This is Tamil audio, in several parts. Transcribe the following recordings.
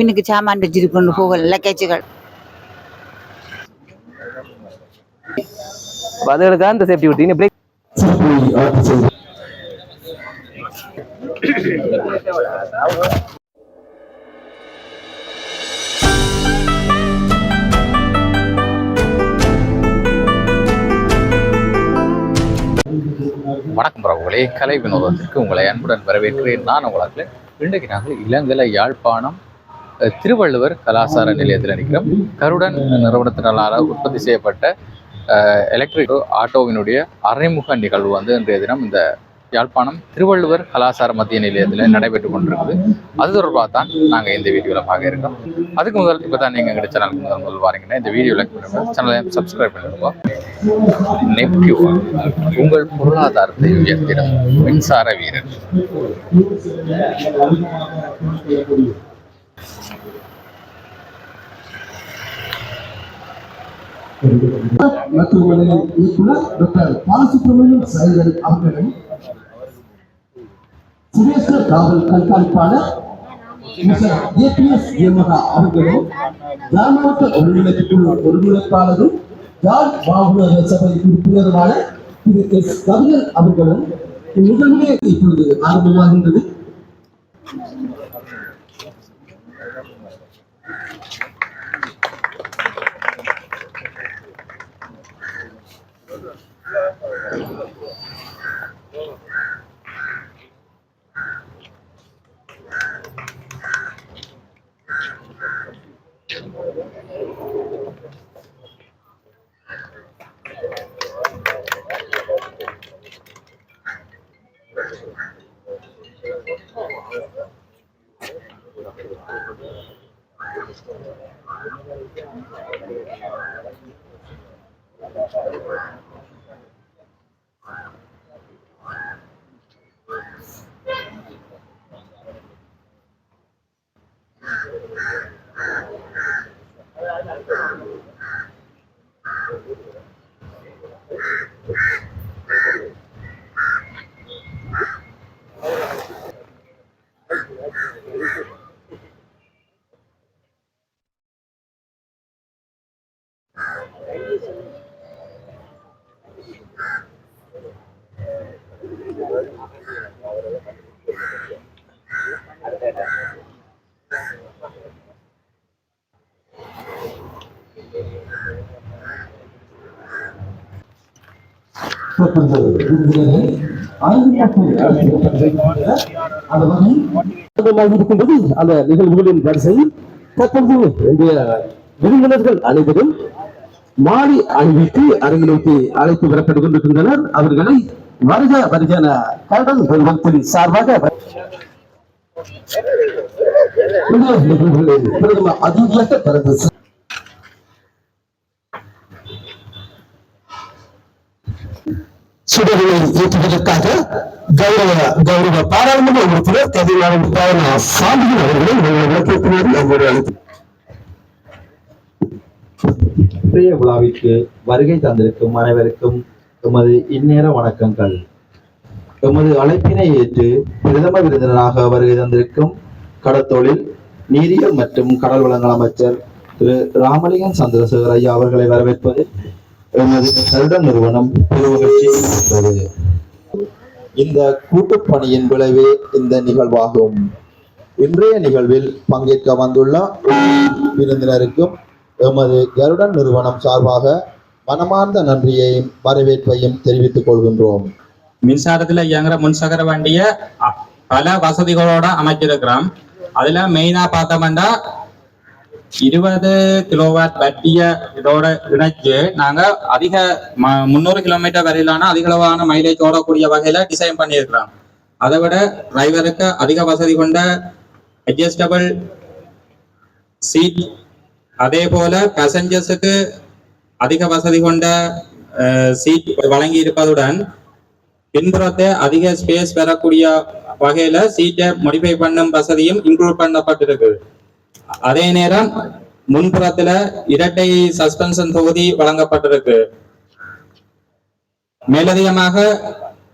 பின்னுக்கு சாமான் வச்சுட்டு கொண்டு போகல லக்கேஜுகள். அதுகளுக்காக இந்த சேஃப்டி விட்டு பிரேக். வணக்கம் பிரபுகளே, கலை வினோதத்திற்கு உங்களை அன்புடன் வரவேற்கிறேன். நான் உங்களுக்கு இன்றைக்கு நாங்கள் இளங்கலை யாழ்ப்பாணம் திருவள்ளுவர் கலாசார நிலையத்தில் நிற்கிறோம். கருடன் நிறுவனத்தினால உற்பத்தி செய்யப்பட்ட எலக்ட்ரிக் ஆட்டோவினுடைய அறிமுக நிகழ்வு இன்றைய தினம் இந்த யாழ்ப்பாணம் திருவள்ளுவர் கலாசார மத்திய நிலையத்தில் நடைபெற்று கொண்டிருக்குது. அது தொடர்பாக தான் நாங்கள் இந்த வீடியோவில் பார்க்க இருக்கோம். அதுக்கு முதல் இப்போ தான் நீங்கள் எங்கள் சேனலுக்கு முதல் வாரீங்கன்னா இந்த வீடியோ லைக் பண்ணுங்கள், சேனலை சப்ஸ்கிரைப் பண்ணிடுவோம். நெப்டியூ உங்கள் பொருளாதாரத்தை உயர்த்திடும் மின்சார வீரர். மருத்துவமனை இயக்குனர் டாக்டர் பாலசுப்ரமணியம் சாய்கள் அவர்களும், சிரேஷ்ட காவல் கண்காணிப்பாளர் ஏபிஎஸ் ஏமகா அவர்களும், கிராமாவட்ட ஒருங்கிணைப்பு ஒருங்கிணைப்பாளரும் யாழ் மாநகர சபை உறுப்பினருமான திரு எஸ் கவிஞர் அவர்களும் இந்நிகழ்வே இப்பொழுது ஆரம்பமாகின்றது. அந்த நிகழ்வுகளின் வரிசையில் தற்போது விருந்தினர்கள் அனைவரும் மாலை அணிவித்து அரங்கிற்கு அழைத்து வரப்பட்டுக் கொண்டிருக்கின்றனர். அவர்களை வருக வருக கடன் நிறுவனத்தின் சார்பாக அதிக பிறகு சுடர்களை ஏற்றுவதற்காக கௌரவ பாராளுமன்ற உறுப்பினர் கதிர் சாமிகள் அவர்களை விளக்கேற்றினார். அவருடைய அழைப்பு விழாவிற்கு வருகை தந்திருக்கும் அனைவருக்கும் எமது இந்நேர வணக்கங்கள். எமது அழைப்பினை ஏற்று பிரதம விருந்தினராக வருகை தந்திருக்கும் கடற்தொழில் நீரியல் மற்றும் கடல் வளங்கள் அமைச்சர் திரு ராமலிங்கம் சந்திரசேகர் ஐயா அவர்களை வரவேற்பது எமது கருடன் நிறுவனம் பெருமகிழ்ச்சி உள்ளது. இந்த கூட்டுப்பணியின் விளைவே இந்த நிகழ்வாகும். இன்றைய நிகழ்வில் பங்கேற்க வந்துள்ள விருந்தினருக்கும் எமது கருடன் நிறுவனம் சார்பாக மனமார்ந்த நன்றியையும் வரவேற்பையும் தெரிவித்துக் கொள்கின்றோம். மின்சாரத்துல இயங்குற முன்சக்கர வண்டிய பல வசதிகளோட அமைச்சிருக்கிறோம். அதுல மெயினா பார்த்தோம்னா 20 கிலோவாட் பேட்டரிய இதோட இணைச்சு நாங்க அதிக 300 கிலோமீட்டர் வரையிலான அதிகளவான மைலேஜ் ஓடக்கூடிய வகையில டிசைன் பண்ணியிருக்கிறோம். அதை விட டிரைவருக்கு அதிக வசதி கொண்ட அட்ஜஸ்டபிள் சீட், அதே போல பேசஞ்சர்ஸுக்கு அதிக வசதி கொண்ட சீட் வழங்கி இருப்பதுடன் பின்புறத்தை அதிக ஸ்பேஸ் பெறக்கூடிய வகையில சீட்டை மாடிஃபை பண்ணும் வசதியும் இன்க்ளூட் பண்ணப்பட்டிருக்கு. அதே நேரம் முன்புறத்துல இரட்டை சஸ்பென்ஷன் தொகுதி வழங்கப்பட்டிருக்கு. மேலதிகமாக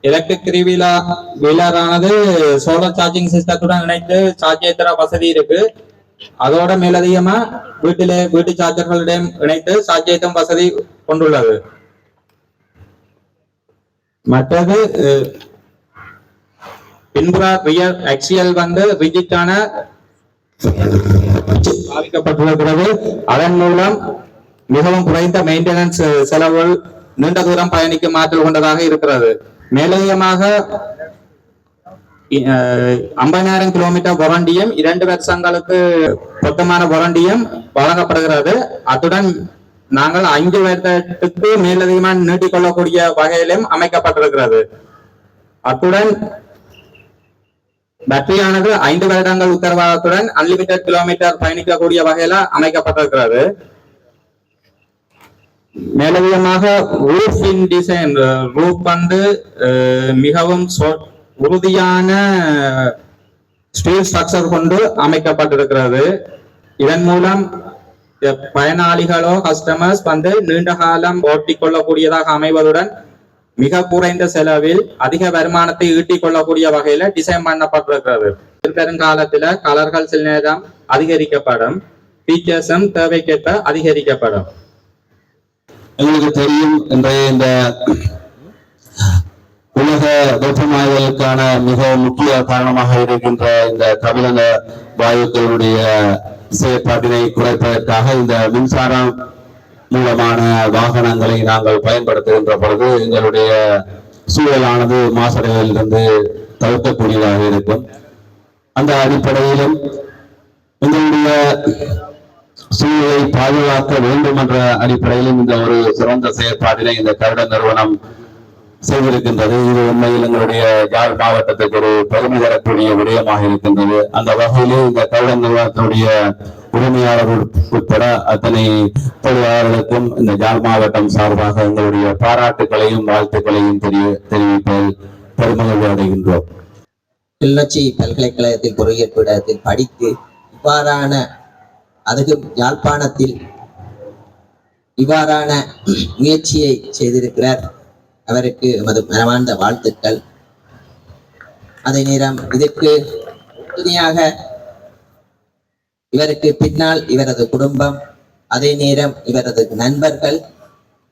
எலக்ட்ரிக் த்ரீ வீலரானது சோலார் சார்ஜிங் சிஸ்டத்துடன் இணைத்து சார்ஜ் ஏற்றுற வசதி இருக்கு. அதோட மேலதிகமா வீட்டு சார்ஜர்களிடம் இணைத்து சாட்சியத்தும் வசதி கொண்டுள்ளது. மற்றது பின்புற ரியர் ஆக்சியல் ரிஜிட்டான பாவிக்கப்பட்டிருக்கிறது. அதன் மூலம் மிகவும் குறைந்த மெயின்டெனன்ஸ் செலவுகள், நீண்ட தூரம் பயணிக்கும் ஆற்றல் கொண்டதாக இருக்கிறது. மேலதிகமாக 50,000 கிலோமீட்டர் வாரண்டியும் 2 வருஷங்களுக்கு மொத்தமான வாரண்டியும் வழங்கப்படுகிறது. அத்துடன் நாங்கள் 5 வருடத்துக்கு மேலதிகமாக நீட்டிக்கொள்ளக்கூடிய வகையிலும் அமைக்கப்பட்டிருக்கிறது. அத்துடன் பேட்டரியானது 5 வருடங்கள் உத்தரவாதத்துடன் அன்லிமிட்டட் கிலோமீட்டர் பயணிக்கக்கூடிய வகையில அமைக்கப்பட்டிருக்கிறது. மேலதிகமாக ரூஃபின் டிசைன், ரூப் மிகவும் உறுதியான ஸ்டீல் ஸ்ட்ரக்சர் கொண்டு அமைக்கப்பட்டிருக்கிறது. இதன் மூலம் பயனாளிகளோ கஸ்டமர்ஸ் நீண்ட காலம் ஓட்டிக் கொள்ளக்கூடியதாக அமைவதுடன் மிக குறைந்த செலவில் அதிக வருமானத்தை ஈட்டிக் கொள்ளக்கூடிய வகையில டிசைன் பண்ணப்பட்டிருக்கிறது. பெருங்காலத்துல கலர்கள் சில நேரம் அதிகரிக்கப்படும், ஃபீச்சர்ஸும் தேவைக்கேற்ப அதிகரிக்கப்படும். எங்களுக்கு தெரியும், இன்றைய இந்த உலக வெப்பமாதலுக்கான மிக முக்கிய காரணமாக இருக்கின்ற இந்த கபிலங்க வாயுக்களுடைய செயற்பாட்டினை குறைப்பதற்காக இந்த மின்சாரம் மூலமான வாகனங்களை நாங்கள் பயன்படுத்துகின்ற பொழுது எங்களுடைய சூழலானது மாசடைகளிலிருந்து தவிர்க்கக்கூடியதாக இருக்கும். அந்த அடிப்படையிலும் எங்களுடைய சூழலை பாதுகாக்க வேண்டும் என்ற அடிப்படையிலும் இந்த ஒரு சிறந்த செயற்பாட்டினை இந்த கருட நிறுவனம் செய்திருக்கின்றது. இது உண்மையில் எங்களுடைய யாழ் மாவட்டத்துக்கு ஒரு பெருமை தரக்கூடிய விடயமாக இருக்கின்றது. அந்த வகையிலே இந்த கருட நிறுவனத்தினுடைய உரிமையாளர்கள் உட்பட அத்தனை தொழிலாளர்களுக்கும் இந்த யாழ் மாவட்டம் சார்பாக எங்களுடைய பாராட்டுகளையும் வாழ்த்துக்களையும் தெரிவிப்பதில் பெருமகிழ்ச்சி அடைகின்றோம். கிளிநொச்சி பல்கலைக்கழகத்தில் பொறியியல் பீடத்தில் படித்து இவ்வாறான அதுவும் யாழ்ப்பாணத்தில் இவ்வாறான முயற்சியை செய்திருக்கிறார். அவருக்கு எமது மனமார்ந்த வாழ்த்துக்கள். அதே நேரம் இதற்கு துணையாக இவருக்கு பின்னால் இவரது குடும்பம், அதே நேரம் இவரது நண்பர்கள்,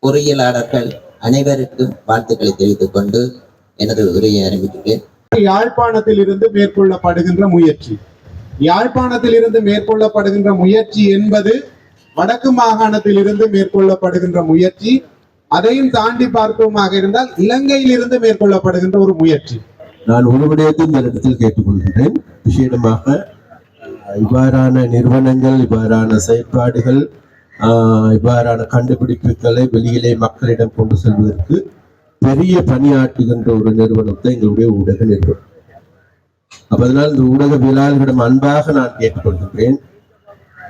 பொறியியலாளர்கள் அனைவருக்கும் வாழ்த்துக்களை தெரிவித்துக் கொண்டு எனது உரையை ஆரம்பிக்கிறேன். யாழ்ப்பாணத்தில் இருந்து மேற்கொள்ளப்படுகின்ற முயற்சி, யாழ்ப்பாணத்தில் இருந்து மேற்கொள்ளப்படுகின்ற முயற்சி என்பது வடக்கு மாகாணத்தில் இருந்து மேற்கொள்ளப்படுகின்ற முயற்சி. அதையும் தாண்டி பார்ப்போமாக இருந்தால் இலங்கையில் இருந்து மேற்கொள்ளப்படுகின்ற ஒரு முயற்சி. நான் ஒரு விடயத்தை இந்த இடத்தில் கேட்டுக்கொள்கின்றேன். விசேடமாக இவ்வாறான நிறுவனங்கள், இவ்வாறான செயற்பாடுகள், இவ்வாறான கண்டுபிடிப்புகளை வெளியிலே மக்களிடம் கொண்டு செல்வதற்கு பெரிய பணியாற்றுகின்ற ஒரு நிறுவனத்தை எங்களுடைய ஊடக நிறுவனம். அதனால் இந்த ஊடகவியலாளர்களிடம் அன்பாக நான் கேட்டுக்கொள்கின்றேன்.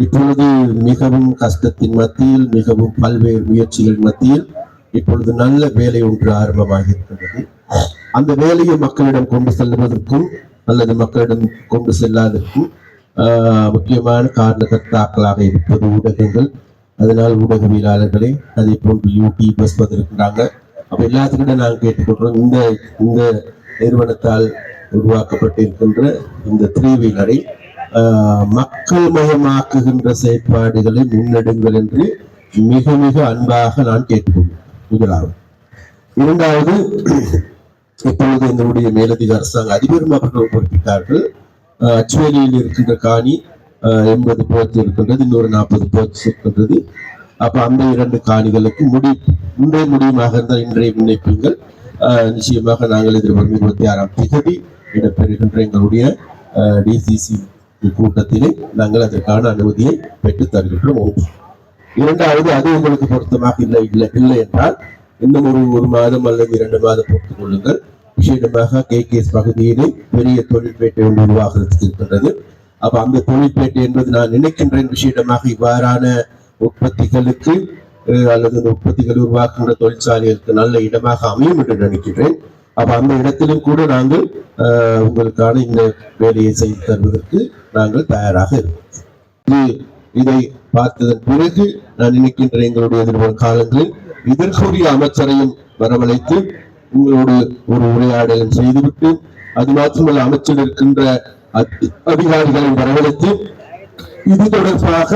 இப்பொழுது மிகவும் கஷ்டத்தின் மத்தியில், மிகவும் பல்வேறு முயற்சிகள் மத்தியில் இப்பொழுது நல்ல வேலை ஒன்று ஆரம்பமாக இருக்கின்றது. அந்த வேலையை மக்களிடம் கொண்டு செல்வதற்கும் அல்லது மக்களிடம் கொண்டு செல்லாததற்கும் முக்கியமான காரணகர்த்தாக்களாக இருப்பது ஊடகங்கள். அதனால் ஊடகவியலாளர்களே, அதே போன்று யூடியூபர்ஸ் வந்திருக்கிறாங்க. அப்ப எல்லாத்துக்கிட்ட நாங்கள் கேட்டுக்கொள்றோம், இந்த நிறுவனத்தால் உருவாக்கப்பட்டிருக்கின்ற இந்த 3 வீலரை மக்கள் மயமாக்குகின்ற செயற்பாடுகளை முன்னெடுங்கள் என்று மிக மிக அன்பாக நான் கேட்டுக்கொள்கிறேன். முதலாவது. இரண்டாவது, இப்பொழுது எங்களுடைய மேலதிக அரசாங்க அதிபரும் அவர்கள் குறிப்பிட்டார்கள், அச்சுவேலியில் இருக்கின்ற காணி 80 போர்த்து இருக்கின்றது, இன்னொரு 40 போர்த்து இருக்கின்றது. அப்ப அந்த 2 காணிகளுக்கு இன்றைய முடியுமாக இருந்தால் இன்றைய முன்னைப்புங்கள் நிச்சயமாக நாங்கள் எதிர்வரும் 26ஆம் தேதி இடம்பெறுகின்ற எங்களுடைய டிசிசி கூட்டத்திலே நாங்கள் அதற்கான அனுமதியை பெற்றுத் தருகின்றோம். இரண்டாவது, அது உங்களுக்கு பொருத்தமாக இல்லை என்றால் இன்னும் ஒரு மாதம் அல்லது 2 மாதம் பொறுத்துக் கொள்ளுங்கள். விசேடமாக கேகேஎஸ் பகுதியிலே பெரிய தொழிற்பேட்டை ஒன்று உருவாகிறதுக்கு இருக்கின்றது. அப்ப அந்த தொழிற்பேட்டை என்பது நான் நினைக்கின்றேன் விசேடமாக இவ்வாறான உற்பத்திகளுக்கு அல்லது அந்த உற்பத்திகள் உருவாக்குகின்ற தொழிற்சாலைகளுக்கு நல்ல இடமாக அமையும் என்று நினைக்கின்றேன். அப்ப அந்த இடத்திலும் கூட நாங்கள் உங்களுக்கான இந்த வேலையை செய்து தருவதற்கு நாங்கள் தயாராக இருக்கோம். இதை பார்த்ததன் பிறகு நான் நினைக்கின்ற எங்களுடைய எதிர்வரும் காலங்களில் இதற்குரிய அமைச்சரையும் வரவழைத்து உங்களோடு ஒரு உரையாடலும் செய்துவிட்டு, அது மாத்திரமல்ல அமைச்சர் இருக்கின்ற அதிகாரிகளை வரவழைத்து இது தொடர்பாக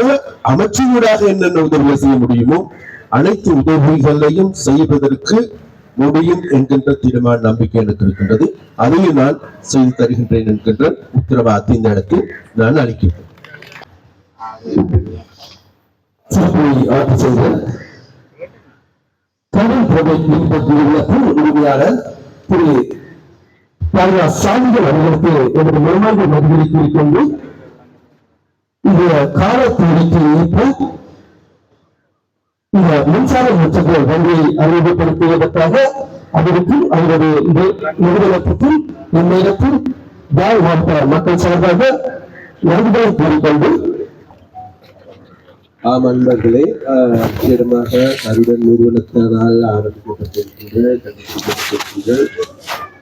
அமைச்சூடாக என்னென்ன உதவிகள் செய்ய முடியுமோ அனைத்து உதவிகளையும் செய்வதற்கு முடியும் என்கின்ற தீர்மான நம்பிக்கை எனக்கு இருக்கின்றது. அதையும் நான் செய்து தருகின்றேன் என்கின்ற உத்தரவாதத்தை இந்த இடத்தில் நான் அளிக்கின்றேன். உறுதியாளர் திரு சாமிகள் அவர்களுக்கு எனது மனமார்ந்த நன்றியை கூறிக்கொண்டு இந்த காலத்தொழிலுக்கு ஏற்ப இந்த மின்சார முற்றங்கள் வங்கியை அறிமுகப்படுத்துவதற்காக அவருக்கும் அவரது நிறுவனத்துக்கும் இந்நேரத்தில் தாய் மாவட்ட மக்கள் சார்பாக நன்றிகளை கூறிக்கொண்டு அன்பர்களே, நிச்சயமாக கருடன் நிறுவனத்தினால் ஆரம்பிக்கப்பட்டிருக்கின்ற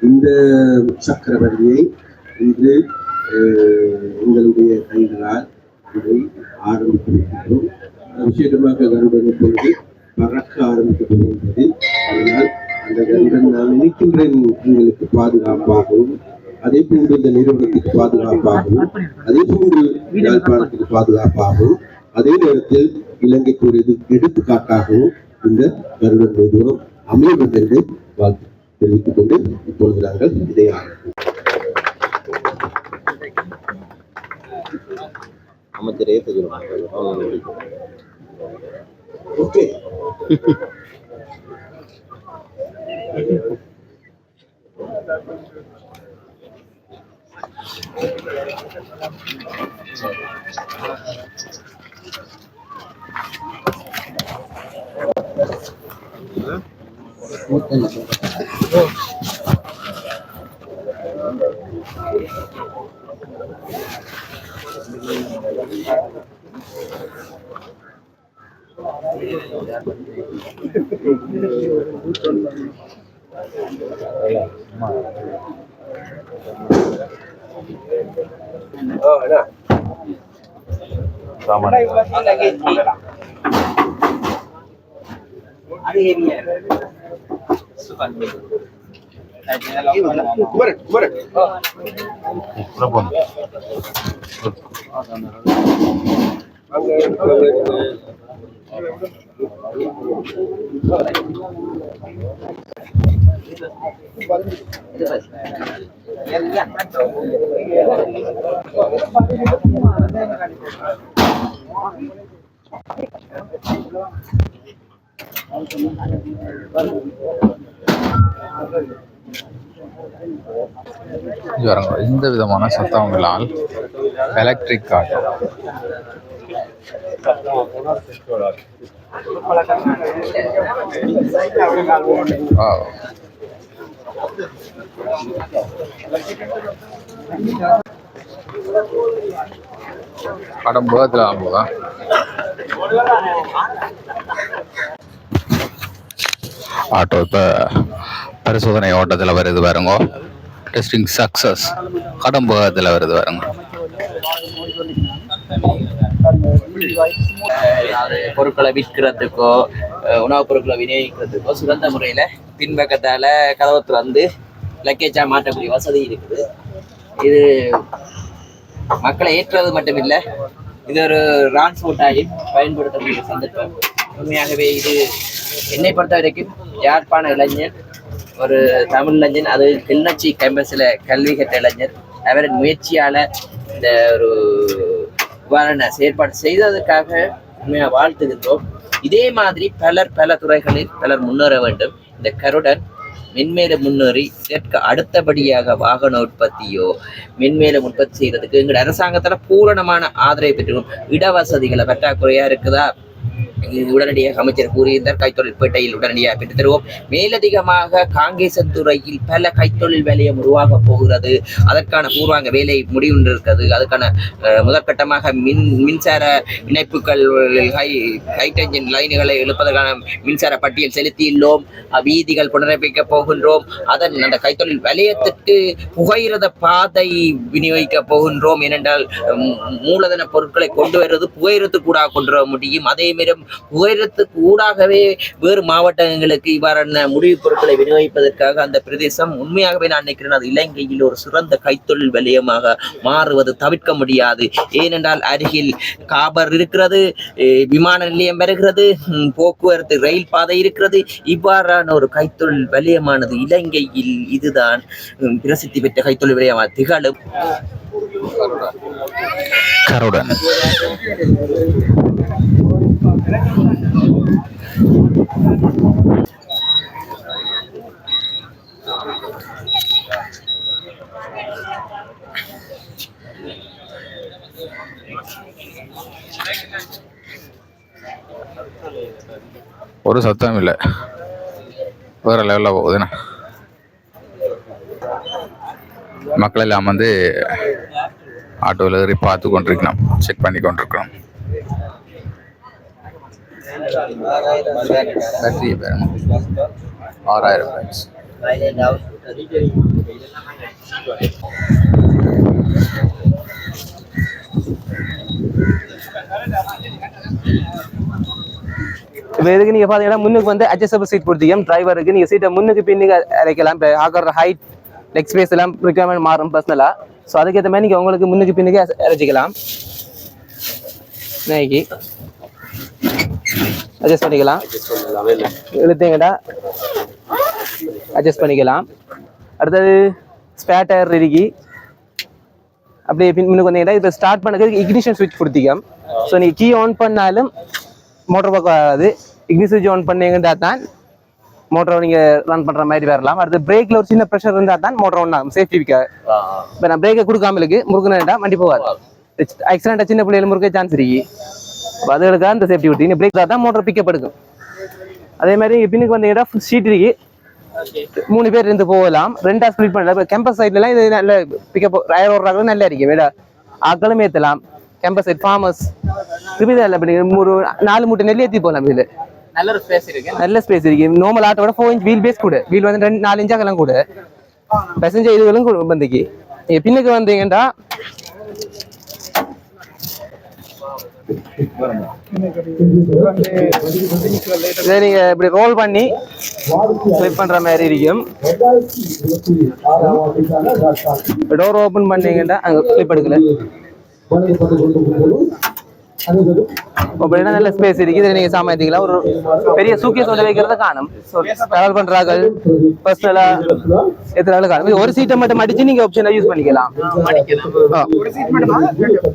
இந்த சக்கரவர்த்தியை இன்று எங்களுடைய கைகளால் இதை ஆரம்பித்திருக்கின்றோம். விசேஷமாக கருடன் இப்பொழுது பறக்க ஆரம்பிக்கப்படுகின்றது. அதனால் அந்த கருடன் நான் நினைக்கின்றேன் எங்களுக்கு பாதுகாப்பாகவும், அதே போன்று இந்த நிறுவனத்துக்கு பாதுகாப்பாகவும், அதே போன்று யாழ்ப்பாணத்துக்கு பாதுகாப்பாகவும், அதே நேரத்தில் இலங்கைக்கு ஒரு எடுத்துக்காட்டாகவும் இந்த கருடன் நிறுவனம் அமையும் என்று வாழ்த்து தெரிவித்துக் கொண்டு இப்பொழுது நாங்கள் இதை அமைச்சரே ஓகே. இந்த விதமான சத்தங்களால் எலக்ட்ரிக் ஆட்டோ படம் போகத்துல ஆகுதா? ஆட்டோ இப்போ பரிசோதனை ஓட்டத்தில் வருது பாருங்க. Testing success. கடம்பகத்தில் வருது பாருங்க. பொருட்களை விற்கிறதுக்கோ உணவுப் பொருட்களை விநியோகிக்கிறதுக்கோ சுதந்திர முறையில் பின்பக்கத்தால் கதவத்து வந்து லக்கேஜா மாற்றக்கூடிய வசதி இருக்குது. இது மக்களை ஏற்றுவது மட்டும் இல்லை, இது ஒரு டிரான்ஸ்போர்ட்டாயும் பயன்படுத்தக்கூடிய சந்தர்ப்பம். உண்மையாகவே இது என்னை பொறுத்த வரைக்கும் யாழ்ப்பாண இளைஞர், ஒரு தமிழ் இளைஞன், அது கிளிநொச்சி கேம்பஸில் கல்வி கற்ற இளைஞர், அவரின் முயற்சியால் இந்த ஒரு இவ்வாறான செயற்பாடு செய்ததற்காக உண்மையாக வாழ்த்துகின்றோம். இதே மாதிரி பல துறைகளில் பலர் முன்னேற வேண்டும். இந்த கருடன் மென்மேலும் முன்னேறி இதற்கு அடுத்தபடியாக வாகன உற்பத்தியோ மென்மேலும் உற்பத்தி செய்யறதுக்கு எங்களோட அரசாங்கத்தில் பூரணமான ஆதரவை பெற்றுக்கணும். இடவசதிகளை பற்றாக்குறையா இருக்குதா, உடனடியாக அமைச்சர் கூறியிருந்தார். கைத்தொழில் பேட்டையில் உடனடியாக பெற்று தருவோம். மேலதிகமாக காங்கேசன்துறையில் பல கைத்தொழில் வேலையம் உருவாக போகிறது. அதற்கான பூர்வாங்க வேலை முடிவுன்றிருக்கிறது. அதுக்கான முதற்கட்டமாக மின்சார இணைப்புகள், ஹைட்ரஜன் லைன்களை எழுப்பதற்கான மின்சார பட்டியல் செலுத்தியுள்ளோம். வீதிகள் புனரமைக்க போகின்றோம். அந்த கைத்தொழில் வலயத்திற்கு புகையிரத பாதை விநியோகிக்க போகின்றோம். ஏனென்றால் மூலதன பொருட்களை கொண்டு வருவது புகையிரத்து கூட கொண்டு வர முடியும். அதே நேரம் புகையிரத்துக்கு ஊடாகவே வேறு மாவட்டங்களுக்கு இவ்வாறான முடிவுப் பொருட்களை விநியோகிப்பதற்காக அந்த பிரதேசம் உண்மையாகவே நான் நினைக்கிறேன் அது இலங்கையில் ஒரு சிறந்த கைத்தொழில் வலயமாக மாறுவது தவிர்க்க முடியாது. ஏனென்றால் அருகில் காபர் இருக்கிறது, விமான நிலையம் வருகிறது, போக்குவரத்து ரயில் பாதை இருக்கிறது. இவ்வாறான ஒரு கைத்தொழில் வலயமானது இலங்கையில் இதுதான் பிரசித்தி பெற்ற கைத்தொழில் வலயமாக திகழும். கருடன் ஒரு சத்தம் இல்லை, வேற லெவலில் போகுதுண்ணா. மக்கள் எல்லாம் வந்து ஆட்டோவில் ஏறி பார்த்து கொண்டிருக்கணும், செக் பண்ணி கொண்டிருக்கணும். பேட்டரி பேரணும் 6000 பேட்ஸ். இப்போ இதுக்கு நீங்கள் பார்த்தீங்கன்னா முன்னுக்கு வந்து அட்ஜஸ்டபிள் சீட் கொடுத்தீங்க. டிரைவருக்கு நீங்கள் சீட்டை முன்னுக்கு பின்னுக்கு அரைக்கலாம். இப்போ ஆகிற ஹைட் லெக் ஸ்பேஸ் எல்லாம் ரிக்வயர்மெண்ட் மாறும் பர்சனலாக. ஸோ அதுக்கேற்ற மாதிரி நீங்கள் உங்களுக்கு முன்னுக்கு பின்னுக்கு அரைச்சிக்கலாம். இன்னைக்கு அட்ஜஸ்ட் பண்ணிக்கலாம். இழுத்தீங்கடா அட்ஜஸ்ட் பண்ணிக்கலாம். அடுத்தது ஸ்பேர் டயர் இருக்கு. அப்படியே முன்னுக்கு வந்தீங்கன்னா இப்போ ஸ்டார்ட் பண்ணதுக்கு இக்னிஷன் ஸ்விட்ச் கொடுத்தீங்க. ஸோ நீங்கள் கீ ஆன் பண்ணாலும் மோட்டர் பக்கம் வராது. இக்னிஷன் ஸ்விட்ச் ஆன் பண்ணீங்கன்னா தான் மோட்டரை நீங்கள் ரன் பண்ணுற மாதிரி வரலாம். அடுத்து பிரேக்கில் ஒரு சின்ன ப்ரெஷர் இருந்தால் தான் மோட்டர் ஒன் ஆகும் சேஃப்டிக்காக. இப்போ நான் பிரேக்கை கொடுக்காமலுக்கு முறுக்குனா வண்டி போகாது. ஆக்சிடென்ட்டாக சின்ன பிள்ளைகள் முறுக்க சான்ஸ் இருக்கு. அப்போ அதுகளுக்காக இந்த சேஃப்டி விட்டு இன்னும் பிரேக் தான் மோட்டர் பிக்கப் எடுக்கும். அதே மாதிரி பின்னுக்கு வந்தீங்கன்னா ஷீட் இருக்கு. 3 பேர் இருந்து போகலாம். 2ஆக ஸ்ப்ளிட் பண்ணலாம். இப்போ கேம்பஸ் சைட்லாம் இது நல்ல பிக்கப் ரயர் ஓடுறாங்களும் நல்லா இருக்கு. வேடா ஆக்களும் ஏற்றலாம். கேம்பஸ் சைட் ஃபார்மர்ஸ் திருப்பி இல்லை ஒரு 4 மூட்டை நெல் ஏற்றி போகலாம். இதில் நல்ல ஸ்பேஸ் இருக்கு. நார்மல் ஆட்டோட 4 இன்ச் வீல் பேஸ் கூட, வீல் வந்து 4 இன்ச்சாக்கெல்லாம் கூட பேசஞ்சர் இதுகளும் வந்துக்கு. நீங்க பின்னுக்கு வந்தீங்கன்னா இதை நீங்க இப்படி ரோல் பண்ணி ஃபிளிப் பண்ற மாதிரி இருக்கும். டோர் ஓபன் பண்ணீங்கன்னா அங்க ஃபிளிப் எடுக்கல. அப்படின்னா நல்ல ஸ்பேஸ் இருக்கு. இதில் நீங்க சாமாத்திக்கலாம். ஒரு பெரிய சூக்கேஸ் வந்து வைக்கிறத காணும். டிராவல் பண்றார்கள் பர்சனலா எத்தனை காணும். ஒரு சீட்டை மட்டும் மடிச்சு நீங்க ஆப்ஷனை யூஸ் பண்ணிக்கலாம்.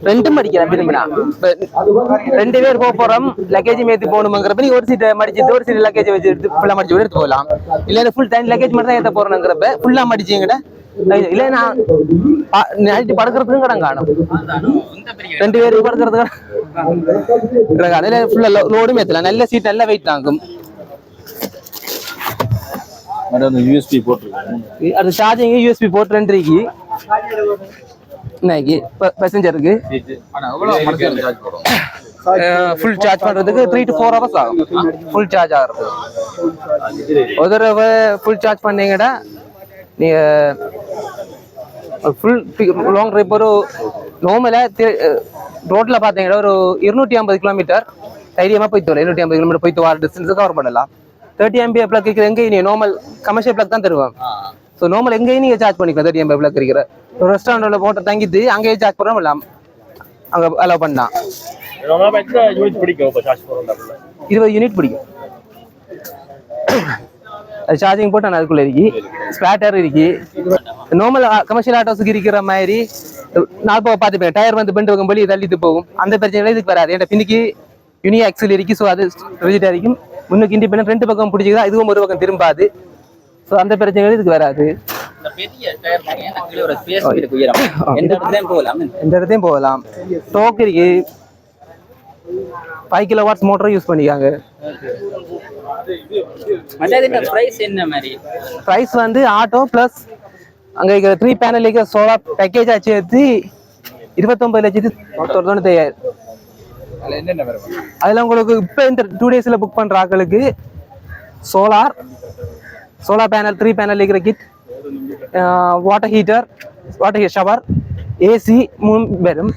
2 மடிக்கலாம். விரும்பினா 2 பேர் போறோம் லக்கேஜ் மேத்தி போகணுங்கிறப்ப நீங்க ஒரு சீட்டை மடிச்சுட்டு ஒரு சீட் லக்கேஜ் வச்சு எடுத்து ஃபுல்லா மடிச்சு கூட எடுத்து போகலாம். இல்ல ஃபுல் டைம் லக்கேஜ் மட்டும் தான் ஏற்ற போறோங்கிறப்ப ஃபுல்லா மடிச்சீங்கடா. இல்ல நான் நைட்டு படுக்கிறதுக்கும் கடன் காணும். 2 பேருக்கு படுக்கிறதுக்கு லோடும் ஏற்றலாம். நல்ல சீட் நல்ல வெயிட் தாங்கும். அது சார்ஜிங் யூஎஸ்பி போர்ட் 2 இருக்கு. இன்னைக்கு பேசஞ்சருக்கு ஃபுல் சார்ஜ் பண்றதுக்கு 3 to 4 hours ஆகும். ஃபுல் சார்ஜ் ஆகிறது. ஒரு தடவை ஃபுல் சார்ஜ் பண்ணீங்கடா நீங்க ஃபுல் லாங் ட்ரிப் ஒரு நார்மலாக ரோட்ல பார்த்தீங்கன்னா ஒரு 250 கிலோமீட்டர் தைரியமாக போய்த்து வரும். 250 கிலோமீட்டர் போய்த்து வர டிஸ்டன்ஸை கவர் பண்ணலாம். 30 MB பிளக் இருக்கிற எங்கேயும் நீங்கள் நார்மல் கமர்ஷியல் பிளக் தான் தருவாங்க. ஸோ நார்மல் எங்கேயும் நீங்கள் சார்ஜ் பண்ணிக்கலாம். 30 MB பிளக் இருக்கிற ஒரு ரெஸ்டாரண்ட்ல போட்டு தங்கிட்டு அங்கேயே சார்ஜ் பண்ண முடியலாம். அங்கே அலோவ் பண்ணலாம். 20 யூனிட் பிடிக்கும். அது சார்ஜிங் போட்டு அதுக்குள்ள இருக்கு. ஸ்பேட்டர் இருக்கு. நார்மல் கமர்ஷியல் ஆட்டோஸுக்கு இருக்கிற மாதிரி நான் பார்த்துப்பேன். டயர் வந்து பெண்டு பக்கம் வெளியே தள்ளிட்டு போகும். அந்த பிரச்சனை இதுக்கு வராது. ஏன்னா பின்னுக்கு யூனியா எக்ஸல் இருக்கு. ஸோ அது ரிஜிட்டாக இருக்கும். முன்னுக்கு இண்டிபெண்டன்ட் 2 பக்கம் பிடிச்சிக்கலாம். இதுவும் ஒரு பக்கம் திரும்பாது. ஸோ அந்த பிரச்சனைகள் இதுக்கு வராது. எந்த இடத்தையும் போகலாம். ஸ்டோக் இருக்கு. 5 கிலோவாட்ஸ் மோட்டர் யூஸ் பண்ணிக்காங்க. பிரைஸ் வந்து ஆட்டோ பிளஸ் அங்க இருக்கிற 3 பேனல் இருக்கிற சோலார் பேக்கேஜ் சேர்த்து 29,95,000. அதுல உங்களுக்கு இப்ப இந்த 2 daysல புக் பண்ற ஆட்களுக்கு சோலார் பேனல் 3 பேனல் இருக்கிற kit, water heater shower, AC 3 வரும்.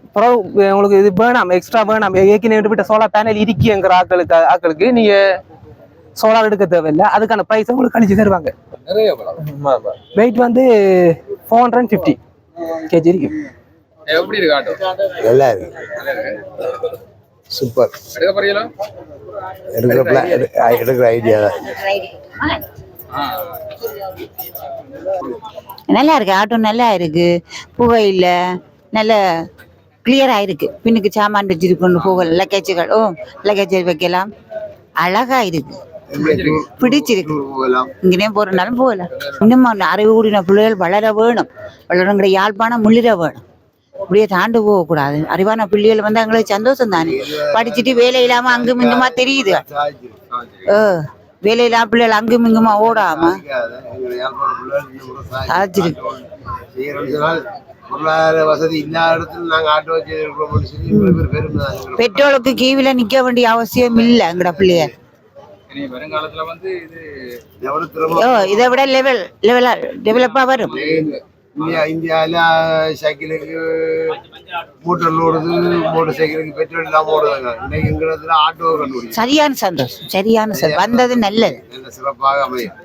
அப்புறம் உங்களுக்கு இது வேணாம், எக்ஸ்ட்ரா வேணாம், ஏற்கனவே விட்ட சோலார் பேனல் இருக்குங்கிற ஆட்களுக்கு நீங்க சோலார் எடுக்க தேவையில்லை. அதுக்கான ப்ரைஸ் உங்களுக்கு கழிச்சு தருவாங்க. நிறைய வெயிட் வந்து 450 kg இருக்கு. எப்படி இருக்கு ஆட்டோ? நல்லா இருக்கு, சூப்பர். எடுக்க போறீங்களா? எடுக்கிற ஐடியா தான். நல்லா இருக்கு, ஆட்டோ நல்லா இருக்கு, புகையில நல்ல கிளியரா இருக்கு. பின்னுக்கு சாமான் வச்சிருக்கொண்டு போகலாம், லக்கேஜுகள் லக்கேஜ் வைக்கலாம், அழகா இருக்கு, பிடிச்சிருக்கு. இங்கேயும் போறதுனாலும் போகலாம். இன்னும் அறிவு கூடின பிள்ளைகள் வளர வேணும், வளரங்கிற யாழ்ப்பாணம் முள்ளிட வேணும், இப்படியே தாண்டு போகக்கூடாது. அறிவான பிள்ளைகள் வந்து எங்களுக்கு சந்தோஷம் தானே. படிச்சுட்டு வேலை இல்லாம அங்கும் இங்குமா தெரியுது, வேலை இல்லாம பிள்ளைகள் அங்கும் இங்குமா ஓடாம சாதிச்சிருக்கு. வசதி இல்லாத இடத்துல நாங்க ஆட்டோ வச்சு பெட்ரோலுக்கு கீவில நிக்க வேண்டிய அவசியம் இல்லை. எங்கட பிள்ளைய வருங்காலத்துல வந்து இதை விட டெவலப்பா வரும். இந்தியாவில சைக்கிளுக்கு மோட்டர் ஓடுது, மோட்டர் சைக்கிளுக்கு பெட்ரோல் இல்லாம ஓடுதாங்க. இன்னைக்கு ஆட்டோ கண்டுபிடிக்கும். சரியான சந்தோஷம், சரியான வந்தது நல்லது, சிறப்பாக அமையும்.